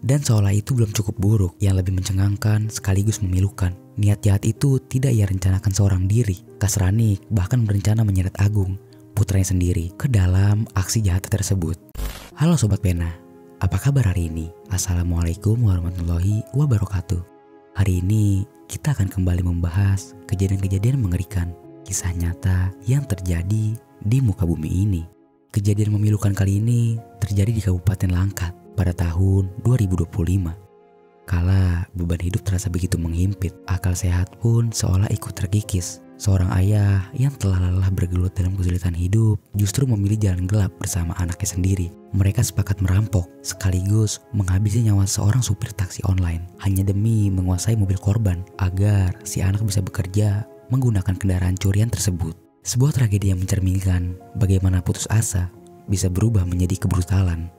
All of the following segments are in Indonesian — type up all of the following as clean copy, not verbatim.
Dan seolah itu belum cukup buruk, yang lebih mencengangkan sekaligus memilukan. Niat jahat itu tidak ia rencanakan seorang diri. Kasranik bahkan berencana menyeret Agung, putranya sendiri, ke dalam aksi jahat tersebut. Halo Sobat Pena, apa kabar hari ini? Assalamualaikum warahmatullahi wabarakatuh. Hari ini kita akan kembali membahas kejadian-kejadian mengerikan, kisah nyata yang terjadi di muka bumi ini. Kejadian memilukan kali ini terjadi di Kabupaten Langkat pada tahun 2025. Kala beban hidup terasa begitu menghimpit, akal sehat pun seolah ikut terkikis. Seorang ayah yang telah lelah bergelut dalam kesulitan hidup justru memilih jalan gelap bersama anaknya sendiri. Mereka sepakat merampok sekaligus menghabisi nyawa seorang supir taksi online hanya demi menguasai mobil korban agar si anak bisa bekerja menggunakan kendaraan curian tersebut. Sebuah tragedi yang mencerminkan bagaimana putus asa bisa berubah menjadi kebrutalan.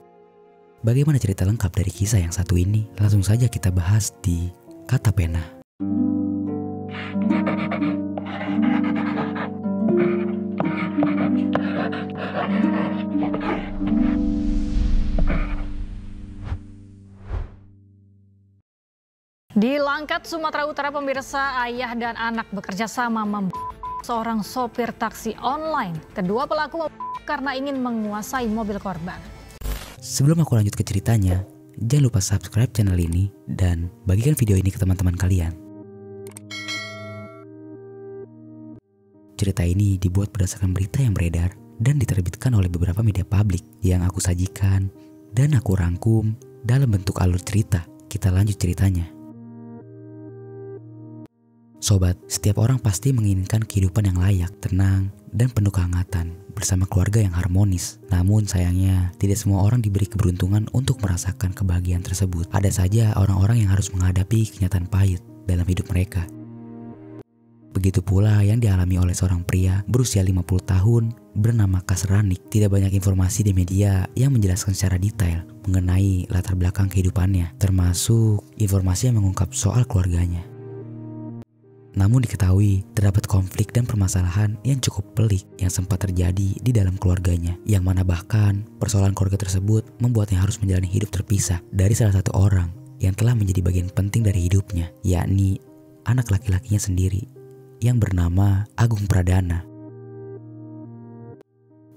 Bagaimana cerita lengkap dari kisah yang satu ini? Langsung saja kita bahas di Kata Pena. Di Langkat, Sumatera Utara, pemirsa, ayah dan anak bekerja sama seorang sopir taksi online. Kedua pelaku karena ingin menguasai mobil korban. Sebelum aku lanjut ke ceritanya, jangan lupa subscribe channel ini dan bagikan video ini ke teman-teman kalian. Cerita ini dibuat berdasarkan berita yang beredar dan diterbitkan oleh beberapa media publik yang aku sajikan dan aku rangkum dalam bentuk alur cerita. Kita lanjut ceritanya. Sobat, setiap orang pasti menginginkan kehidupan yang layak, tenang, dan penuh kehangatan bersama keluarga yang harmonis. Namun sayangnya, tidak semua orang diberi keberuntungan untuk merasakan kebahagiaan tersebut. Ada saja orang-orang yang harus menghadapi kenyataan pahit dalam hidup mereka. Begitu pula yang dialami oleh seorang pria berusia 50 tahun bernama Kasranik. Tidak banyak informasi di media yang menjelaskan secara detail mengenai latar belakang kehidupannya, termasuk informasi yang mengungkap soal keluarganya. Namun diketahui terdapat konflik dan permasalahan yang cukup pelik yang sempat terjadi di dalam keluarganya, yang mana bahkan persoalan keluarga tersebut membuatnya harus menjalani hidup terpisah dari salah satu orang yang telah menjadi bagian penting dari hidupnya, yakni anak laki-lakinya sendiri yang bernama Agung Pradana.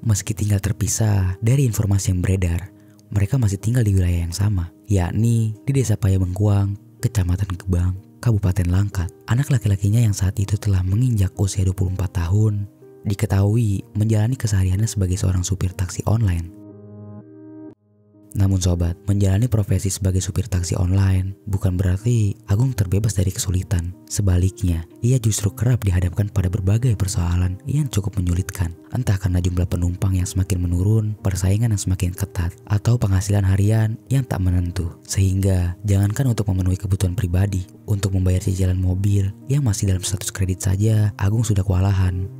Meski tinggal terpisah dari informasi yang beredar, mereka masih tinggal di wilayah yang sama, yakni di Desa Payabengkuang, Kecamatan Gebang, Kabupaten Langkat. Anak laki-lakinya yang saat itu telah menginjak usia 24 tahun diketahui menjalani kesehariannya sebagai seorang supir taksi online. Namun sobat, menjalani profesi sebagai supir taksi online bukan berarti Agung terbebas dari kesulitan. Sebaliknya, ia justru kerap dihadapkan pada berbagai persoalan yang cukup menyulitkan. Entah karena jumlah penumpang yang semakin menurun, persaingan yang semakin ketat, atau penghasilan harian yang tak menentu. Sehingga, jangankan untuk memenuhi kebutuhan pribadi, untuk membayar cicilan mobil yang masih dalam status kredit saja, Agung sudah kewalahan.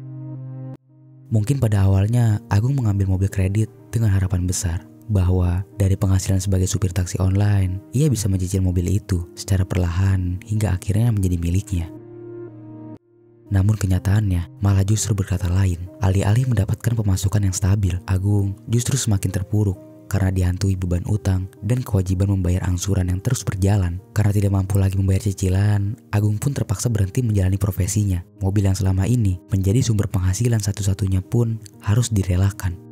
Mungkin pada awalnya, Agung mengambil mobil kredit dengan harapan besar bahwa dari penghasilan sebagai supir taksi online, ia bisa mencicil mobil itu secara perlahan hingga akhirnya menjadi miliknya. Namun kenyataannya malah justru berkata lain. Alih-alih mendapatkan pemasukan yang stabil, Agung justru semakin terpuruk karena dihantui beban utang dan kewajiban membayar angsuran yang terus berjalan. Karena tidak mampu lagi membayar cicilan, Agung pun terpaksa berhenti menjalani profesinya. Mobil yang selama ini menjadi sumber penghasilan satu-satunya pun harus direlakan.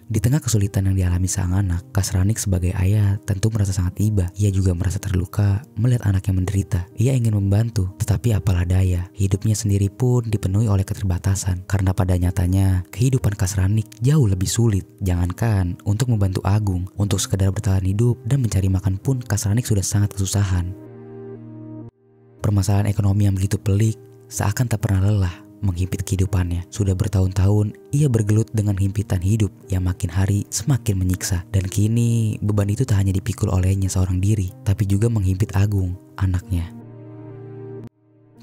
Di tengah kesulitan yang dialami sang anak, Kasranik sebagai ayah tentu merasa sangat iba. Ia juga merasa terluka melihat anaknya menderita. Ia ingin membantu, tetapi apalah daya, hidupnya sendiri pun dipenuhi oleh keterbatasan. Karena pada nyatanya, kehidupan Kasranik jauh lebih sulit. Jangankan untuk membantu Agung, untuk sekedar bertahan hidup dan mencari makan pun Kasranik sudah sangat kesusahan. Permasalahan ekonomi yang begitu pelik seakan tak pernah lelah menghimpit kehidupannya. Sudah bertahun-tahun ia bergelut dengan himpitan hidup yang makin hari semakin menyiksa. Dan kini beban itu tak hanya dipikul olehnya seorang diri, tapi juga menghimpit Agung, anaknya.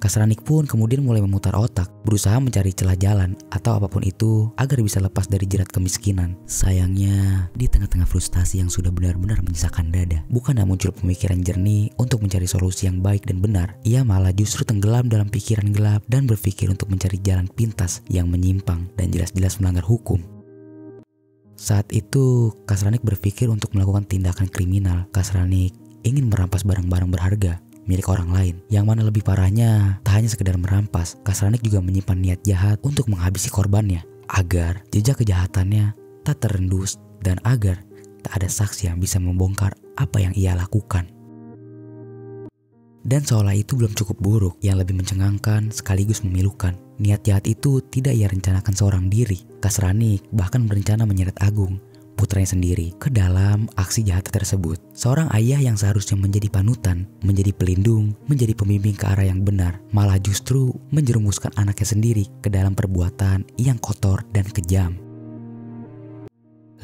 Kasranik pun kemudian mulai memutar otak, berusaha mencari celah jalan atau apapun itu agar bisa lepas dari jerat kemiskinan. Sayangnya, di tengah-tengah frustasi yang sudah benar-benar menyisakan dada, bukannya muncul pemikiran jernih untuk mencari solusi yang baik dan benar. Ia malah justru tenggelam dalam pikiran gelap dan berpikir untuk mencari jalan pintas yang menyimpang dan jelas-jelas melanggar hukum. Saat itu, Kasranik berpikir untuk melakukan tindakan kriminal. Kasranik ingin merampas barang-barang berharga milik orang lain. Yang mana lebih parahnya, tak hanya sekedar merampas, Kasranik juga menyimpan niat jahat untuk menghabisi korbannya, agar jejak kejahatannya tak terendus dan agar tak ada saksi yang bisa membongkar apa yang ia lakukan. Dan seolah itu belum cukup buruk, yang lebih mencengangkan sekaligus memilukan. Niat jahat itu tidak ia rencanakan seorang diri. Kasranik bahkan berencana menyeret Agung, putranya sendiri, ke dalam aksi jahat tersebut. Seorang ayah yang seharusnya menjadi panutan, menjadi pelindung, menjadi pembimbing ke arah yang benar, malah justru menjerumuskan anaknya sendiri ke dalam perbuatan yang kotor dan kejam.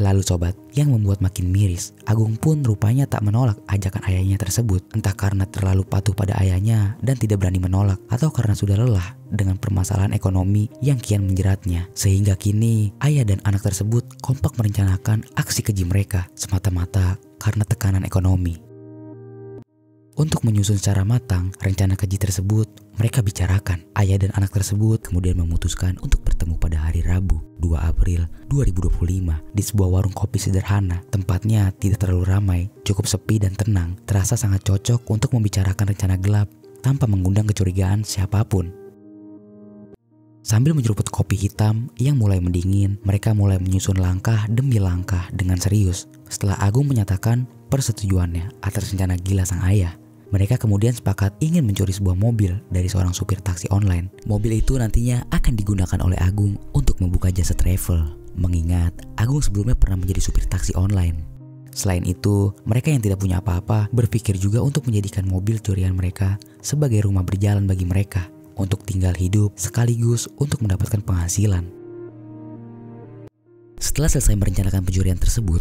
Lalu sobat, yang membuat makin miris, Agung pun rupanya tak menolak ajakan ayahnya tersebut. Entah karena terlalu patuh pada ayahnya dan tidak berani menolak, atau karena sudah lelah dengan permasalahan ekonomi yang kian menjeratnya. Sehingga kini ayah dan anak tersebut kompak merencanakan aksi keji mereka semata-mata karena tekanan ekonomi. Untuk menyusun secara matang rencana keji tersebut, mereka bicarakan. Ayah dan anak tersebut kemudian memutuskan untuk bertemu pada hari Rabu, 2 April 2025 di sebuah warung kopi sederhana. Tempatnya tidak terlalu ramai, cukup sepi dan tenang. Terasa sangat cocok untuk membicarakan rencana gelap tanpa mengundang kecurigaan siapapun. Sambil menyeruput kopi hitam yang mulai mendingin, mereka mulai menyusun langkah demi langkah dengan serius. Setelah Agung menyatakan persetujuannya atas rencana gila sang ayah, mereka kemudian sepakat ingin mencuri sebuah mobil dari seorang supir taksi online. Mobil itu nantinya akan digunakan oleh Agung untuk membuka jasa travel, mengingat Agung sebelumnya pernah menjadi supir taksi online. Selain itu, mereka yang tidak punya apa-apa berpikir juga untuk menjadikan mobil curian mereka sebagai rumah berjalan bagi mereka, untuk tinggal hidup sekaligus untuk mendapatkan penghasilan. Setelah selesai merencanakan pencurian tersebut,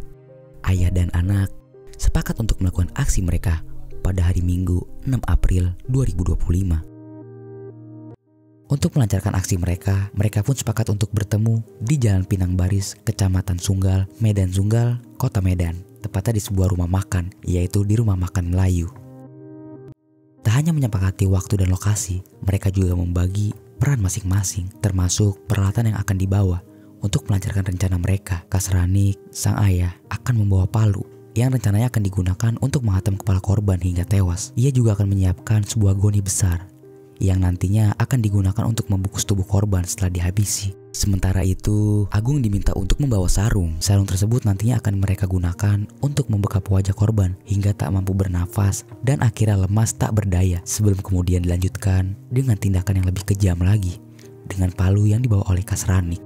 ayah dan anak sepakat untuk melakukan aksi mereka pada hari Minggu 6 April 2025. Untuk melancarkan aksi mereka pun sepakat untuk bertemu di Jalan Pinang Baris, Kecamatan Sunggal, Medan Sunggal, Kota Medan, tepatnya di sebuah rumah makan, yaitu di Rumah Makan Melayu. Tak hanya menyepakati waktu dan lokasi, mereka juga membagi peran masing-masing, termasuk peralatan yang akan dibawa untuk melancarkan rencana mereka. Kasranik, sang ayah, akan membawa palu yang rencananya akan digunakan untuk menghantam kepala korban hingga tewas. Ia juga akan menyiapkan sebuah goni besar yang nantinya akan digunakan untuk membungkus tubuh korban setelah dihabisi. Sementara itu, Agung diminta untuk membawa sarung. Sarung tersebut nantinya akan mereka gunakan untuk membekap wajah korban hingga tak mampu bernafas dan akhirnya lemas tak berdaya, sebelum kemudian dilanjutkan dengan tindakan yang lebih kejam lagi dengan palu yang dibawa oleh Kasranik.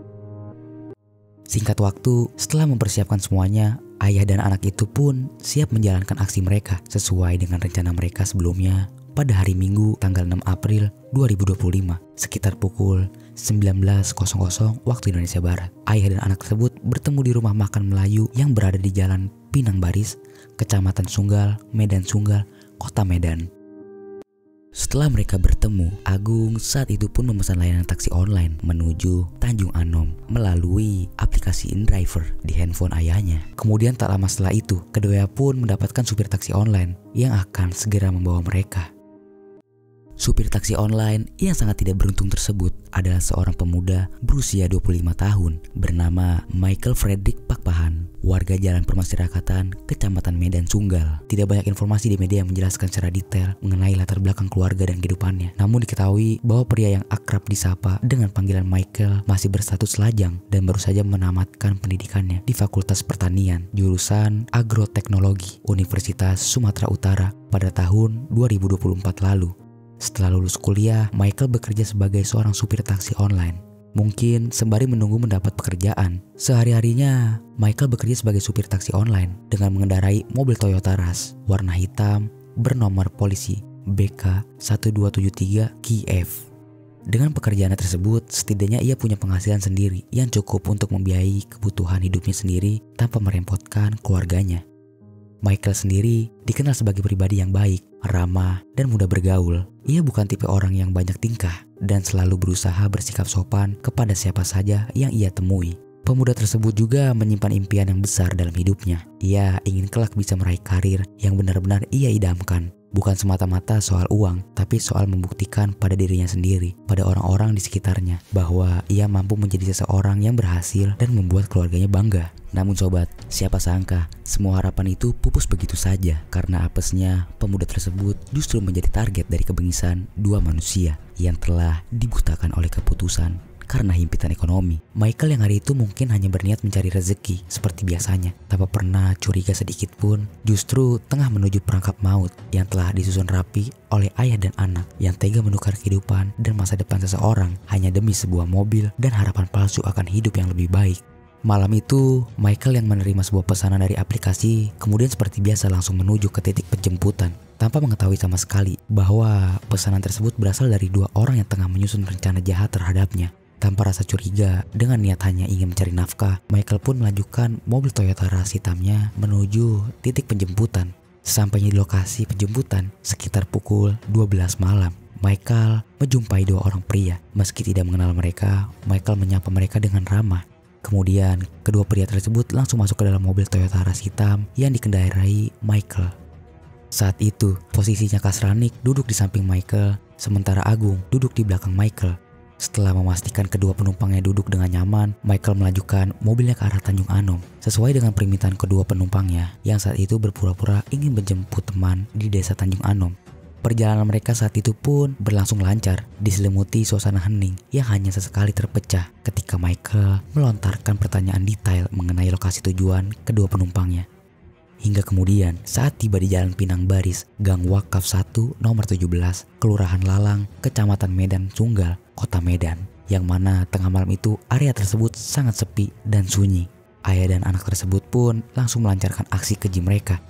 Singkat waktu, setelah mempersiapkan semuanya, ayah dan anak itu pun siap menjalankan aksi mereka sesuai dengan rencana mereka sebelumnya. Pada hari Minggu tanggal 6 April 2025 sekitar pukul 19.00 waktu Indonesia Barat, ayah dan anak tersebut bertemu di Rumah Makan Melayu yang berada di Jalan Pinang Baris, Kecamatan Sunggal, Medan Sunggal, Kota Medan. Setelah mereka bertemu, Agung saat itu pun memesan layanan taksi online menuju Tanjung Anom melalui aplikasi InDriver di handphone ayahnya. Kemudian tak lama setelah itu, keduanya pun mendapatkan supir taksi online yang akan segera membawa mereka. Supir taksi online yang sangat tidak beruntung tersebut adalah seorang pemuda berusia 25 tahun bernama Michael Frederick Pakpahan, warga Jalan Permasyarakatan, Kecamatan Medan Sunggal. Tidak banyak informasi di media yang menjelaskan secara detail mengenai latar belakang keluarga dan kehidupannya. Namun diketahui bahwa pria yang akrab disapa dengan panggilan Michael masih berstatus lajang dan baru saja menamatkan pendidikannya di Fakultas Pertanian, jurusan Agroteknologi, Universitas Sumatera Utara pada tahun 2024 lalu. Setelah lulus kuliah, Michael bekerja sebagai seorang supir taksi online. Mungkin sembari menunggu mendapat pekerjaan, sehari-harinya Michael bekerja sebagai supir taksi online dengan mengendarai mobil Toyota Rush warna hitam bernomor polisi BK1273 KF. Dengan pekerjaannya tersebut, setidaknya ia punya penghasilan sendiri yang cukup untuk membiayai kebutuhan hidupnya sendiri tanpa merepotkan keluarganya. Michael sendiri dikenal sebagai pribadi yang baik, ramah, dan mudah bergaul. Ia bukan tipe orang yang banyak tingkah dan selalu berusaha bersikap sopan kepada siapa saja yang ia temui. Pemuda tersebut juga menyimpan impian yang besar dalam hidupnya. Ia ingin kelak bisa meraih karir yang benar-benar ia idamkan. bukan semata-mata soal uang, tapi soal membuktikan pada dirinya sendiri, pada orang-orang di sekitarnya, bahwa ia mampu menjadi seseorang yang berhasil dan membuat keluarganya bangga. Namun sobat, siapa sangka semua harapan itu pupus begitu saja karena apesnya pemuda tersebut justru menjadi target dari kebengisan dua manusia yang telah dibutakan oleh keputusan karena himpitan ekonomi. Michael yang hari itu mungkin hanya berniat mencari rezeki seperti biasanya, tanpa pernah curiga sedikit pun, justru tengah menuju perangkap maut yang telah disusun rapi oleh ayah dan anak yang tega menukar kehidupan dan masa depan seseorang hanya demi sebuah mobil dan harapan palsu akan hidup yang lebih baik. Malam itu, Michael yang menerima sebuah pesanan dari aplikasi kemudian seperti biasa langsung menuju ke titik penjemputan tanpa mengetahui sama sekali bahwa pesanan tersebut berasal dari dua orang yang tengah menyusun rencana jahat terhadapnya. Tanpa rasa curiga, dengan niat hanya ingin mencari nafkah, Michael pun melanjutkan mobil Toyota Rush hitamnya menuju titik penjemputan. Sampainya di lokasi penjemputan sekitar pukul 12 malam. Michael menjumpai dua orang pria. Meski tidak mengenal mereka, Michael menyapa mereka dengan ramah. Kemudian, kedua pria tersebut langsung masuk ke dalam mobil Toyota Rush hitam yang dikendarai Michael. Saat itu, posisinya Kasranik duduk di samping Michael, sementara Agung duduk di belakang Michael. Setelah memastikan kedua penumpangnya duduk dengan nyaman, Michael melanjutkan mobilnya ke arah Tanjung Anom. Sesuai dengan permintaan kedua penumpangnya, yang saat itu berpura-pura ingin menjemput teman di desa Tanjung Anom. Perjalanan mereka saat itu pun berlangsung lancar, diselimuti suasana hening yang hanya sesekali terpecah ketika Michael melontarkan pertanyaan detail mengenai lokasi tujuan kedua penumpangnya. Hingga kemudian saat tiba di Jalan Pinang Baris, Gang Wakaf 1 nomor 17, Kelurahan Lalang, Kecamatan Medan Sunggal, Kota Medan, yang mana tengah malam itu area tersebut sangat sepi dan sunyi. Ayah dan anak tersebut pun langsung melancarkan aksi keji mereka.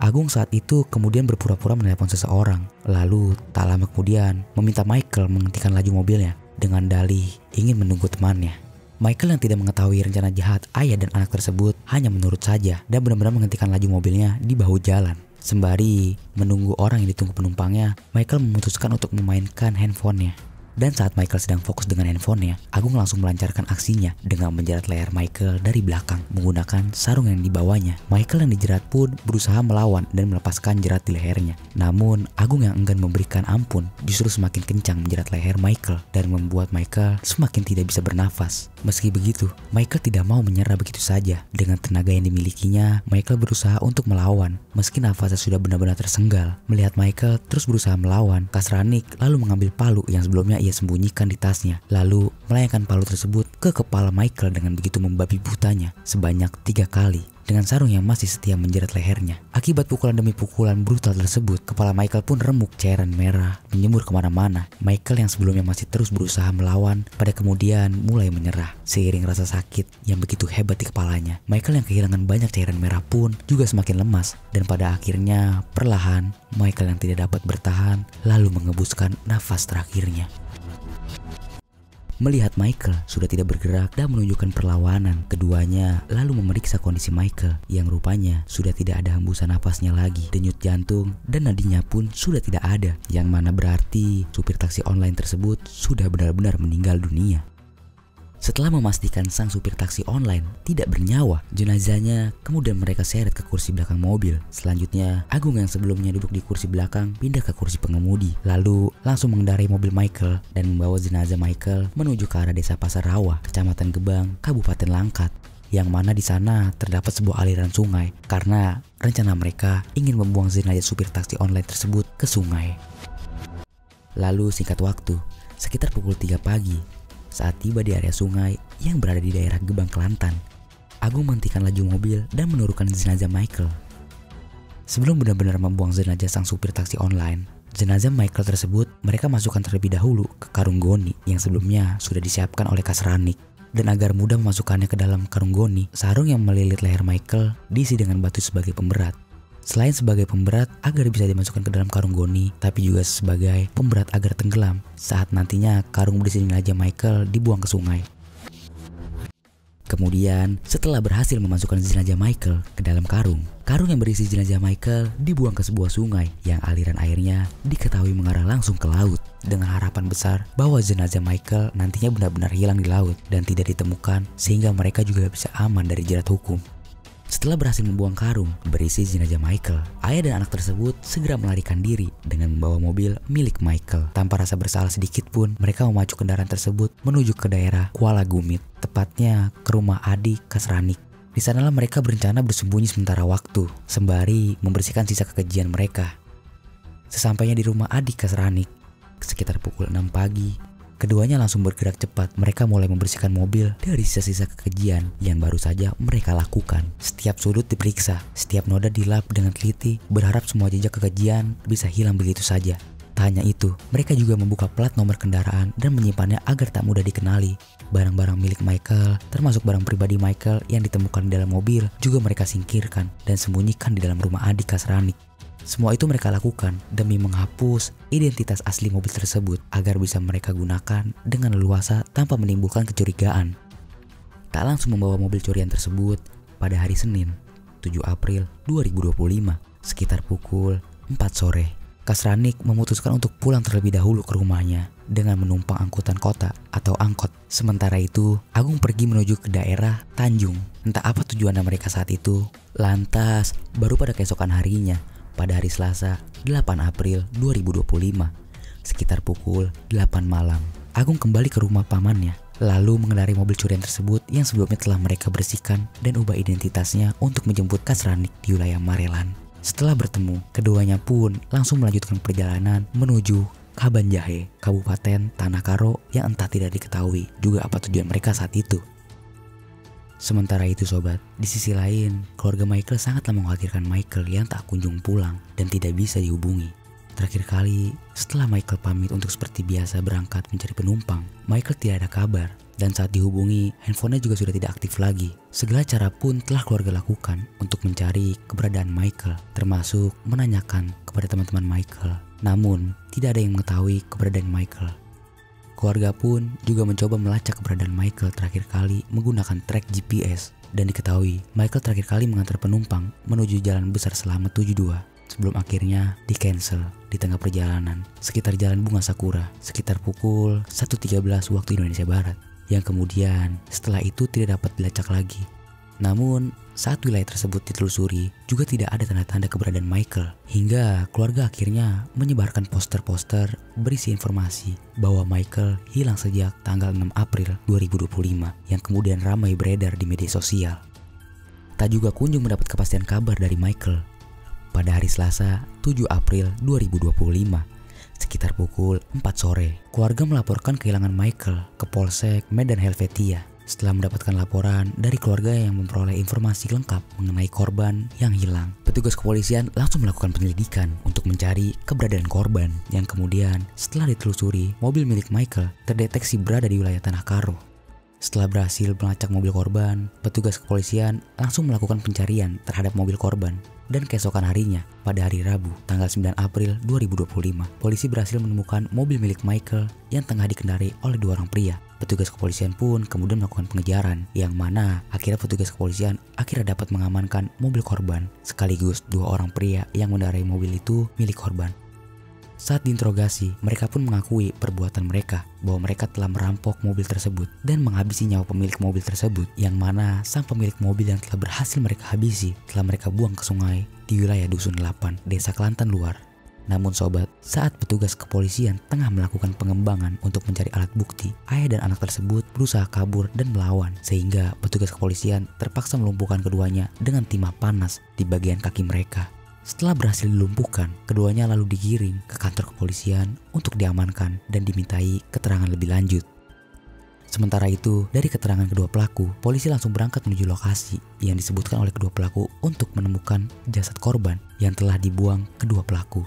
Agung saat itu kemudian berpura-pura menelepon seseorang, lalu tak lama kemudian meminta Michael menghentikan laju mobilnya dengan dalih ingin menunggu temannya. Michael yang tidak mengetahui rencana jahat ayah dan anak tersebut hanya menurut saja dan benar-benar menghentikan laju mobilnya di bahu jalan. Sembari menunggu orang yang ditunggu penumpangnya, Michael memutuskan untuk memainkan handphonenya. Dan saat Michael sedang fokus dengan handphonenya, Agung langsung melancarkan aksinya dengan menjerat leher Michael dari belakang menggunakan sarung yang dibawanya. Michael yang dijerat pun berusaha melawan dan melepaskan jerat di lehernya. Namun Agung yang enggan memberikan ampun justru semakin kencang menjerat leher Michael dan membuat Michael semakin tidak bisa bernafas. Meski begitu, Michael tidak mau menyerah begitu saja. Dengan tenaga yang dimilikinya, Michael berusaha untuk melawan. Meski nafasnya sudah benar-benar tersenggal, melihat Michael terus berusaha melawan, Kasranik lalu mengambil palu yang sebelumnya ia sembunyikan di tasnya, lalu melayangkan palu tersebut ke kepala Michael dengan begitu membabi butanya sebanyak 3 kali dengan sarung yang masih setia menjerat lehernya. Akibat pukulan demi pukulan brutal tersebut, kepala Michael pun remuk, cairan merah menyembur kemana-mana. Michael yang sebelumnya masih terus berusaha melawan, pada kemudian mulai menyerah. Seiring rasa sakit yang begitu hebat di kepalanya, Michael yang kehilangan banyak cairan merah pun juga semakin lemas. Dan pada akhirnya, perlahan, Michael yang tidak dapat bertahan lalu mengebuskan nafas terakhirnya. Melihat Michael sudah tidak bergerak dan menunjukkan perlawanan, keduanya lalu memeriksa kondisi Michael yang rupanya sudah tidak ada hembusan napasnya lagi, denyut jantung dan nadinya pun sudah tidak ada, yang mana berarti supir taksi online tersebut sudah benar-benar meninggal dunia. Setelah memastikan sang supir taksi online tidak bernyawa, jenazahnya kemudian mereka seret ke kursi belakang mobil. Selanjutnya, Agung yang sebelumnya duduk di kursi belakang pindah ke kursi pengemudi, lalu langsung mengendarai mobil Michael dan membawa jenazah Michael menuju ke arah desa Pasar Rawa, Kecamatan Gebang, Kabupaten Langkat, yang mana di sana terdapat sebuah aliran sungai karena rencana mereka ingin membuang jenazah supir taksi online tersebut ke sungai. Lalu singkat waktu, sekitar pukul 3 pagi, saat tiba di area sungai yang berada di daerah Gebang, Kelantan, Agung menghentikan laju mobil dan menurunkan jenazah Michael. Sebelum benar-benar membuang jenazah sang supir taksi online, jenazah Michael tersebut mereka masukkan terlebih dahulu ke karung goni yang sebelumnya sudah disiapkan oleh Kasranik. Dan agar mudah memasukkannya ke dalam karung goni, sarung yang melilit leher Michael diisi dengan batu sebagai pemberat. Selain sebagai pemberat agar bisa dimasukkan ke dalam karung goni, tapi juga sebagai pemberat agar tenggelam saat nantinya karung berisi jenazah Michael dibuang ke sungai. Kemudian, setelah berhasil memasukkan jenazah Michael ke dalam karung yang berisi jenazah Michael dibuang ke sebuah sungai yang aliran airnya diketahui mengarah langsung ke laut, dengan harapan besar bahwa jenazah Michael nantinya benar-benar hilang di laut dan tidak ditemukan sehingga mereka juga bisa aman dari jerat hukum. Setelah berhasil membuang karung berisi jenazah Michael, ayah dan anak tersebut segera melarikan diri dengan membawa mobil milik Michael. Tanpa rasa bersalah sedikit pun, mereka memacu kendaraan tersebut menuju ke daerah Kuala Gumit, tepatnya ke rumah Adi Kasranik. Di sanalah mereka berencana bersembunyi sementara waktu, sembari membersihkan sisa kekejian mereka. Sesampainya di rumah Adi Kasranik, sekitar pukul 6 pagi, keduanya langsung bergerak cepat. Mereka mulai membersihkan mobil dari sisa-sisa kekejian yang baru saja mereka lakukan. Setiap sudut diperiksa, setiap noda dilap dengan teliti, berharap semua jejak kekejian bisa hilang begitu saja. Tak hanya itu, mereka juga membuka plat nomor kendaraan dan menyimpannya agar tak mudah dikenali. Barang-barang milik Michael, termasuk barang pribadi Michael yang ditemukan di dalam mobil, juga mereka singkirkan dan sembunyikan di dalam rumah Adi Kasranik. Semua itu mereka lakukan demi menghapus identitas asli mobil tersebut agar bisa mereka gunakan dengan leluasa tanpa menimbulkan kecurigaan. Tak langsung membawa mobil curian tersebut, pada hari Senin, 7 April 2025, sekitar pukul 4 sore, Kasranik memutuskan untuk pulang terlebih dahulu ke rumahnya dengan menumpang angkutan kota atau angkot. Sementara itu, Agung pergi menuju ke daerah Tanjung. Entah apa tujuan mereka saat itu. Lantas, baru pada keesokan harinya, pada hari Selasa 8 April 2025, sekitar pukul 8 malam, Agung kembali ke rumah pamannya, lalu mengendarai mobil curian tersebut yang sebelumnya telah mereka bersihkan dan ubah identitasnya untuk menjemput Kasranik di wilayah Marelan. Setelah bertemu, keduanya pun langsung melanjutkan perjalanan menuju Kabanjahe, Kabupaten Tanah Karo yang entah tidak diketahui juga apa tujuan mereka saat itu. Sementara itu sobat, di sisi lain, keluarga Michael sangatlah mengkhawatirkan Michael yang tak kunjung pulang dan tidak bisa dihubungi. Terakhir kali, setelah Michael pamit untuk seperti biasa berangkat mencari penumpang, Michael tidak ada kabar dan saat dihubungi, handphonenya juga sudah tidak aktif lagi. Segala cara pun telah keluarga lakukan untuk mencari keberadaan Michael, termasuk menanyakan kepada teman-teman Michael. Namun, tidak ada yang mengetahui keberadaan Michael. Keluarga pun juga mencoba melacak keberadaan Michael terakhir kali menggunakan track GPS dan diketahui Michael terakhir kali mengantar penumpang menuju Jalan Besar Slamet 72 sebelum akhirnya di-cancel di tengah perjalanan sekitar Jalan Bunga Sakura sekitar pukul 1.13 waktu Indonesia Barat yang kemudian setelah itu tidak dapat dilacak lagi. Namun, saat wilayah tersebut ditelusuri, juga tidak ada tanda-tanda keberadaan Michael. Hingga keluarga akhirnya menyebarkan poster-poster berisi informasi bahwa Michael hilang sejak tanggal 6 April 2025 yang kemudian ramai beredar di media sosial. Tak juga kunjung mendapat kepastian kabar dari Michael. Pada hari Selasa, 7 April 2025, sekitar pukul 4 sore, keluarga melaporkan kehilangan Michael ke Polsek Medan Helvetia. Setelah mendapatkan laporan dari keluarga yang memperoleh informasi lengkap mengenai korban yang hilang, petugas kepolisian langsung melakukan penyelidikan untuk mencari keberadaan korban yang kemudian setelah ditelusuri, mobil milik Michael terdeteksi berada di wilayah Tanah Karo. Setelah berhasil melacak mobil korban, petugas kepolisian langsung melakukan pencarian terhadap mobil korban. Dan keesokan harinya, pada hari Rabu, tanggal 9 April 2025, polisi berhasil menemukan mobil milik Michael yang tengah dikendarai oleh 2 orang pria. Petugas kepolisian pun kemudian melakukan pengejaran, yang mana akhirnya petugas kepolisian akhirnya dapat mengamankan mobil korban, sekaligus 2 orang pria yang mengendarai mobil itu milik korban. Saat diinterogasi, mereka pun mengakui perbuatan mereka bahwa mereka telah merampok mobil tersebut dan menghabisi nyawa pemilik mobil tersebut, yang mana sang pemilik mobil yang telah berhasil mereka habisi telah mereka buang ke sungai di wilayah Dusun 8, Desa Kelantan Luar. Namun sobat, saat petugas kepolisian tengah melakukan pengembangan untuk mencari alat bukti, ayah dan anak tersebut berusaha kabur dan melawan, sehingga petugas kepolisian terpaksa melumpuhkan keduanya dengan timah panas di bagian kaki mereka. Setelah berhasil dilumpuhkan, keduanya lalu digiring ke kantor kepolisian untuk diamankan dan dimintai keterangan lebih lanjut. Sementara itu, dari keterangan kedua pelaku, polisi langsung berangkat menuju lokasi yang disebutkan oleh kedua pelaku untuk menemukan jasad korban yang telah dibuang kedua pelaku.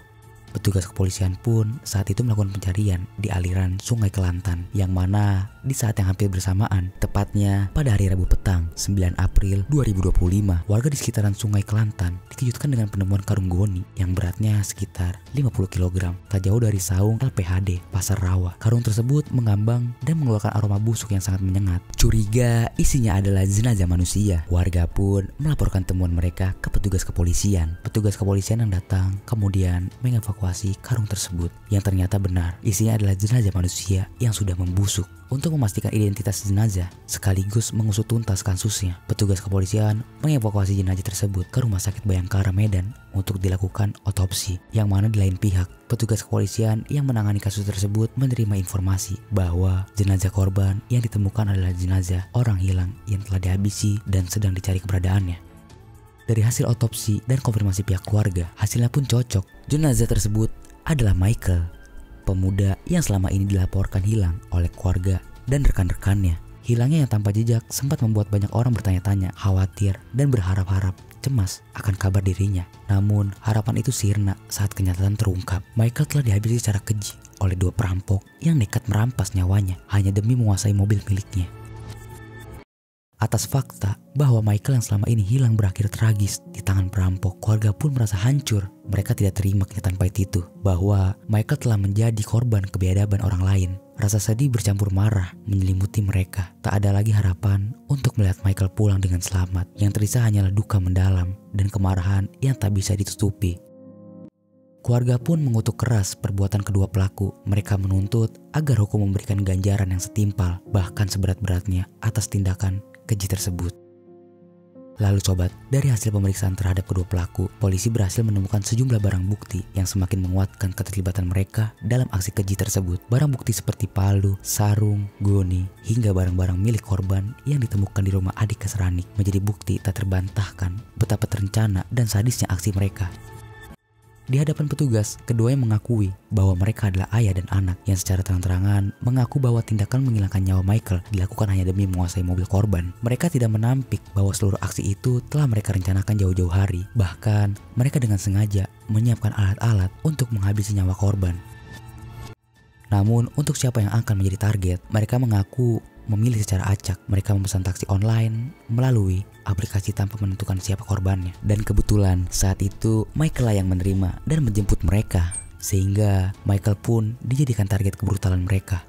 Petugas kepolisian pun saat itu melakukan pencarian di aliran Sungai Kelantan, yang mana di saat yang hampir bersamaan, tepatnya pada hari Rabu petang 9 April 2025, warga di sekitaran Sungai Kelantan dikejutkan dengan penemuan karung goni yang beratnya sekitar 50 kg, tak jauh dari saung LPHD Pasar Rawa. Karung tersebut mengambang dan mengeluarkan aroma busuk yang sangat menyengat. Curiga isinya adalah jenazah manusia. Warga pun melaporkan temuan mereka ke petugas kepolisian. Petugas kepolisian yang datang kemudian mengevakuasi mengevakuasi karung tersebut yang ternyata benar isinya adalah jenazah manusia yang sudah membusuk. Untuk memastikan identitas jenazah sekaligus mengusut tuntas kasusnya, petugas kepolisian mengevakuasi jenazah tersebut ke Rumah Sakit Bayangkara Medan untuk dilakukan otopsi. Yang mana di lain pihak, petugas kepolisian yang menangani kasus tersebut menerima informasi bahwa jenazah korban yang ditemukan adalah jenazah orang hilang yang telah dihabisi dan sedang dicari keberadaannya. Dari hasil otopsi dan konfirmasi pihak keluarga, hasilnya pun cocok. Jenazah tersebut adalah Michael, pemuda yang selama ini dilaporkan hilang oleh keluarga dan rekan-rekannya. Hilangnya yang tanpa jejak sempat membuat banyak orang bertanya-tanya, khawatir, dan berharap-harap cemas akan kabar dirinya. Namun, harapan itu sirna saat kenyataan terungkap. Michael telah dihabisi secara keji oleh 2 perampok yang nekat merampas nyawanya hanya demi menguasai mobil miliknya. Atas fakta bahwa Michael yang selama ini hilang berakhir tragis di tangan perampok, keluarga pun merasa hancur. Mereka tidak terima kenyataan pahit itu, bahwa Michael telah menjadi korban kebiadaban orang lain. Rasa sedih bercampur marah menyelimuti mereka. Tak ada lagi harapan untuk melihat Michael pulang dengan selamat. Yang tersisa hanyalah duka mendalam dan kemarahan yang tak bisa ditutupi. Keluarga pun mengutuk keras perbuatan kedua pelaku. Mereka menuntut agar hukum memberikan ganjaran yang setimpal, bahkan seberat-beratnya atas tindakan keji tersebut. Lalu sobat, dari hasil pemeriksaan terhadap kedua pelaku, polisi berhasil menemukan sejumlah barang bukti yang semakin menguatkan keterlibatan mereka dalam aksi keji tersebut. Barang bukti seperti palu, sarung, goni, hingga barang-barang milik korban yang ditemukan di rumah adik Kesranik menjadi bukti tak terbantahkan betapa terencana dan sadisnya aksi mereka. Di hadapan petugas, keduanya mengakui bahwa mereka adalah ayah dan anak yang secara terang-terangan mengaku bahwa tindakan menghilangkan nyawa Michael dilakukan hanya demi menguasai mobil korban. Mereka tidak menampik bahwa seluruh aksi itu telah mereka rencanakan jauh-jauh hari. Bahkan, mereka dengan sengaja menyiapkan alat-alat untuk menghabisi nyawa korban. Namun, untuk siapa yang akan menjadi target, mereka mengaku memilih secara acak. Mereka memesan taksi online melalui aplikasi tanpa menentukan siapa korbannya. Dan kebetulan saat itu Michael lah yang menerima dan menjemput mereka, sehingga Michael pun dijadikan target kebrutalan mereka.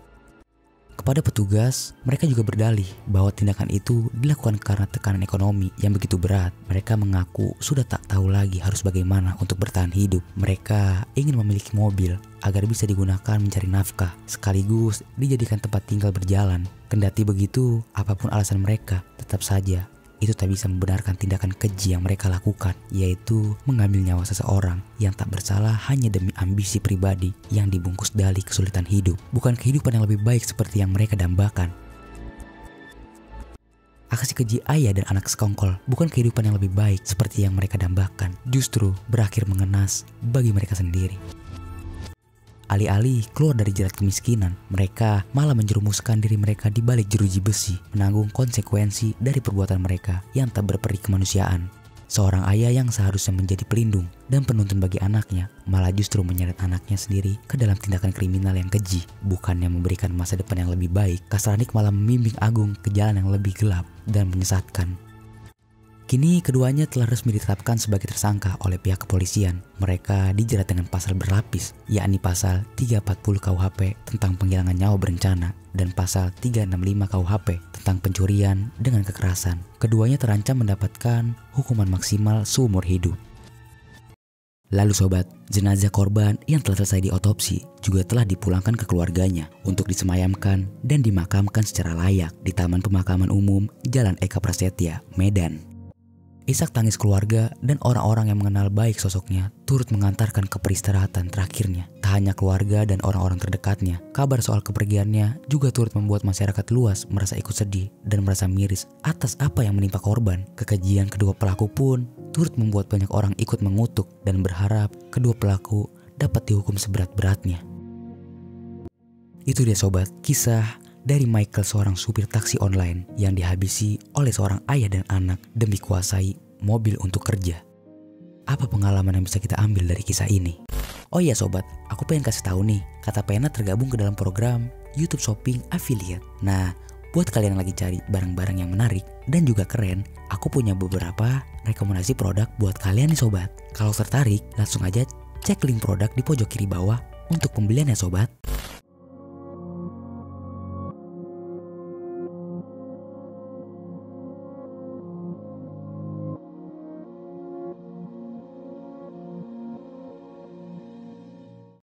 Kepada petugas, mereka juga berdalih bahwa tindakan itu dilakukan karena tekanan ekonomi yang begitu berat. Mereka mengaku sudah tak tahu lagi harus bagaimana untuk bertahan hidup. Mereka ingin memiliki mobil agar bisa digunakan mencari nafkah, sekaligus dijadikan tempat tinggal berjalan. Kendati begitu, apapun alasan mereka, tetap saja itu tak bisa membenarkan tindakan keji yang mereka lakukan, yaitu mengambil nyawa seseorang yang tak bersalah hanya demi ambisi pribadi yang dibungkus dalih kesulitan hidup, bukan kehidupan yang lebih baik seperti yang mereka dambakan. Aksi keji ayah dan anak sekongkol bukan kehidupan yang lebih baik seperti yang mereka dambakan, justru berakhir mengenas bagi mereka sendiri. Alih-alih keluar dari jerat kemiskinan, mereka malah menjerumuskan diri mereka di balik jeruji besi, menanggung konsekuensi dari perbuatan mereka yang tak berperi kemanusiaan. Seorang ayah yang seharusnya menjadi pelindung dan penuntun bagi anaknya, malah justru menyeret anaknya sendiri ke dalam tindakan kriminal yang keji. Bukannya memberikan masa depan yang lebih baik, Kesranik malah membimbing Agung ke jalan yang lebih gelap dan menyesatkan. Kini keduanya telah resmi ditetapkan sebagai tersangka oleh pihak kepolisian. Mereka dijerat dengan pasal berlapis, yakni pasal 340 KUHP tentang penghilangan nyawa berencana dan pasal 365 KUHP tentang pencurian dengan kekerasan. Keduanya terancam mendapatkan hukuman maksimal seumur hidup. Lalu sobat, jenazah korban yang telah selesai diotopsi juga telah dipulangkan ke keluarganya untuk disemayamkan dan dimakamkan secara layak di Taman Pemakaman Umum Jalan Eka Prasetya, Medan. Isak tangis keluarga dan orang-orang yang mengenal baik sosoknya turut mengantarkan ke peristirahatan terakhirnya. Tak hanya keluarga dan orang-orang terdekatnya, kabar soal kepergiannya juga turut membuat masyarakat luas merasa ikut sedih dan merasa miris atas apa yang menimpa korban. Kekejian kedua pelaku pun turut membuat banyak orang ikut mengutuk dan berharap kedua pelaku dapat dihukum seberat-beratnya. Itu dia sobat, kisah dari Michael, seorang supir taksi online yang dihabisi oleh seorang ayah dan anak demi kuasai mobil untuk kerja. Apa pengalaman yang bisa kita ambil dari kisah ini? Oh iya sobat, aku pengen kasih tahu nih, Kata Pena tergabung ke dalam program YouTube Shopping Affiliate. Nah, buat kalian yang lagi cari barang-barang yang menarik dan juga keren, aku punya beberapa rekomendasi produk buat kalian nih sobat. Kalau tertarik, langsung aja cek link produk di pojok kiri bawah untuk pembelian ya sobat.